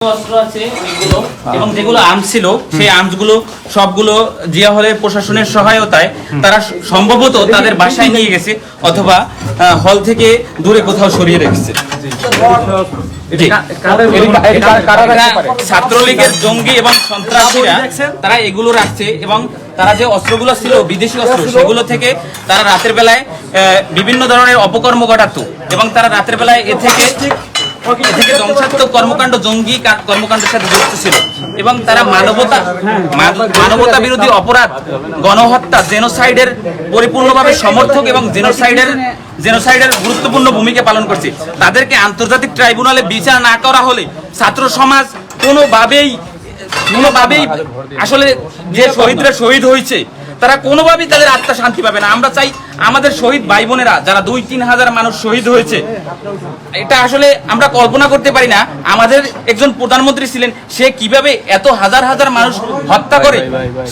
অস্ত্র আছে ওইগুলো এবং যেগুলো আর্মস ছিল সেই আর্মসগুলো সবগুলো জিয়া হলের প্রশাসনের সহায়তায় তারা সম্ভবত তাদের বাসায় নিয়ে গেছে অথবা হল থেকে দূরে কোথাও সরিয়ে রেখেছে। ছাত্রলীগের জঙ্গি এবং সন্ত্রাসীরা তারা এগুলো রাখছে এবং তারা যে অস্ত্রগুলো ছিল বিদেশি অস্ত্র সেগুলো থেকে তারা রাতের বেলায় বিভিন্ন ধরনের অপকর্ম ঘটাতো এবং তারা রাতের বেলায় এ থেকে ধ্বংসাত্মক কর্মকাণ্ড জঙ্গি কর্মকাণ্ডের সাথে যুক্ত ছিল এবং তারা মানবতা বিরোধী অপরাধ গণহত্যা জেনোসাইডের পরিপূর্ণভাবে সমর্থক এবং জেনোসাইডের গুরুত্বপূর্ণ ভূমিকা পালন করছে। তাদেরকে আন্তর্জাতিক ট্রাইব্যুনালে বিচার না করা হলে ছাত্র সমাজ কোনোভাবেই আসলে যে শহীদরা শহীদ হয়েছে তারা কোনোভাবেই তাদের আত্মা শান্তি পাবে না। আমরা চাই আমাদের শহীদ ভাই বোনেরা যারা 2-3 হাজার মানুষ শহীদ হয়েছে, এটা আসলে আমরা কল্পনা করতে পারি না। আমাদের একজন প্রধানমন্ত্রী ছিলেন, সে কিভাবে এত হাজার হাজার মানুষ হত্যা করে,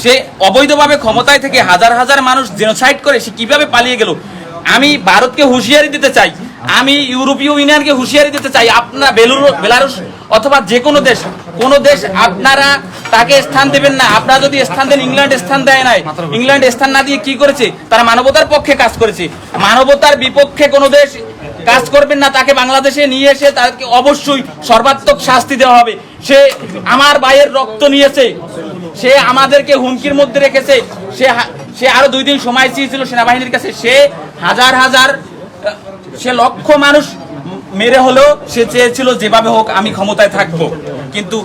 সে অবৈধভাবে ক্ষমতায় থেকে হাজার হাজার মানুষ জেনোসাইড করে সে কিভাবে পালিয়ে গেল। আমি ভারতকে হুঁশিয়ারি দিতে চাই, আমি ইউরোপীয় ইউনিয়নকে হুঁশিয়ারি দিতে চাই, আপনারা বেলারুশ অথবা যে কোনো দেশ আপনারা তাকে স্থান দেবেন না। আপনারা যদি স্থান দেন, ইংল্যান্ড স্থান দেয় নাই, ইংল্যান্ড স্থান না দিয়ে কি করেছে, তারা মানবতার পক্ষে কাজ করেছে। মানবতার বিপক্ষে কোনো দেশ কাজ করবেন না, তাকে বাংলাদেশে নিয়ে এসে তাকে অবশ্যই সর্বাত্মক শাস্তি দেওয়া হবে। সে আমার ভাইয়ের রক্ত নিয়েছে, সে আমাদেরকে হুমকির মধ্যে রেখেছে, সে আরো 2 দিন সময় চেয়েছিল সেনাবাহিনীর কাছে, সে লক্ষ মানুষ মেরে হলেও সে চেয়েছিল যেভাবে হোক আমি ক্ষমতায় থাকবো, কিন্তু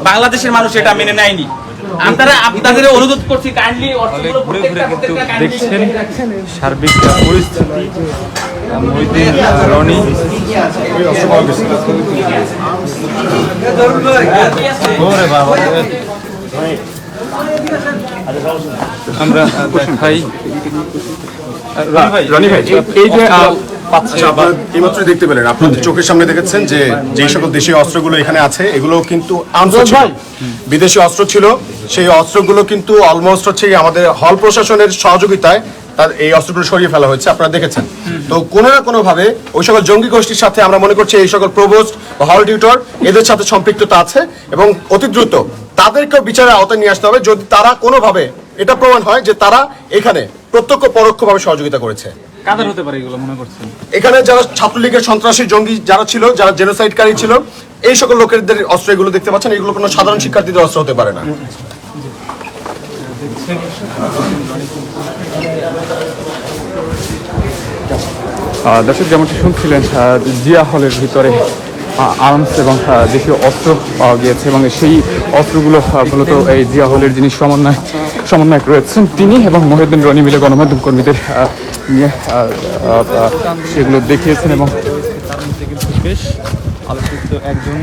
বাংলাদেশের মানুষ এটা মেনে নেয়নি। আপনাদের অনুরোধ করছি কাইন্ডলি দেখছেন সার্বিক পরিস্থিতি। মহিউদ্দিন রনি আমরা দেখাই রনি ভাই এই যে এইমাত্র দেখতে পেলেন, আপনাদের চোখের সামনে দেখেছেন যে যেই সকল দেশীয় অস্ত্রগুলো এখানে আছে এগুলো কিন্তু বিদেশি অস্ত্র ছিল। সেই অস্ত্রগুলো কিন্তু অলমোস্ট হচ্ছে আমাদের হল প্রশাসনের সহযোগিতায় তার এই অস্ত্রগুলো সরিয়ে ফেলা হয়েছে, আপনারা দেখেছেন। তো কোনো না কোনো ভাবে ওই সকল জঙ্গি গোষ্ঠীর সাথে আমরা মনে করছি এই সকল প্রভোস্ট বা হল টিউটর এদের সাথে সম্পৃক্ততা আছে এবং অতি দ্রুত তাদেরকেও বিচারের আওতায় নিয়ে আসতে হবে যদি তারা কোনোভাবে এটা প্রমাণ হয় যে তারা এখানে প্রত্যক্ষ পরোক্ষভাবে সহযোগিতা করেছে। কাদের হতে পারে এগুলো মনে করছেন? এখানে যারা ছাত্রলীগের সন্ত্রাসী জঙ্গি যারা ছিল, যারা জেনোসাইডকারী ছিল, এই সকল লোকেদের অস্ত্র এগুলো দেখতে পাচ্ছেন, এগুলো কোনো সাধারণ শিক্ষার্থীদের অস্ত্র হতে পারে না। দর্শক যেমনটি শুনছিলেন, জিয়া হলের ভিতরে আর্মস এবং দেশীয় অস্ত্র পাওয়া গিয়েছে এবং সেই অস্ত্রগুলো মূলত এই জিয়া হলের যিনি সমন্বয়ক রয়েছেন তিনি এবং মহিউদ্দিন রনি মিলে গণমাধ্যম কর্মীদের নিয়ে সেগুলো দেখিয়েছেন এবং তার মধ্যে কিন্তু বেশ আলোচিত একজন।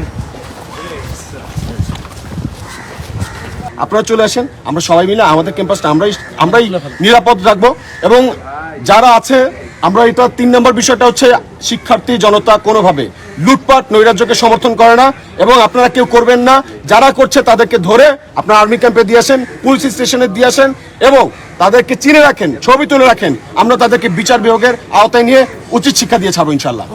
আপনারা চলে আসেন, আমরা সবাই মিলে আমাদের ক্যাম্পাসটা আমরাই নিরাপদ রাখবো এবং যারা আছে আমরা এটা 3 নম্বর বিষয়টা হচ্ছে শিক্ষার্থী জনতা কোনোভাবে লুটপাট নৈরাজ্যকে সমর্থন করে না এবং আপনারা কেউ করবেন না। যারা করছে তাদেরকে ধরে আপনারা আর্মি ক্যাম্পে দিয়ে আসেন, পুলিশ স্টেশনে দিয়ে আসেন এবং তাদেরকে চিনে রাখেন, ছবি তুলে রাখেন। আমরা তাদেরকে বিচার বিভাগের আওতায় নিয়ে উচিত শিক্ষা দিয়ে ছাড়বো ইনশাল্লাহ।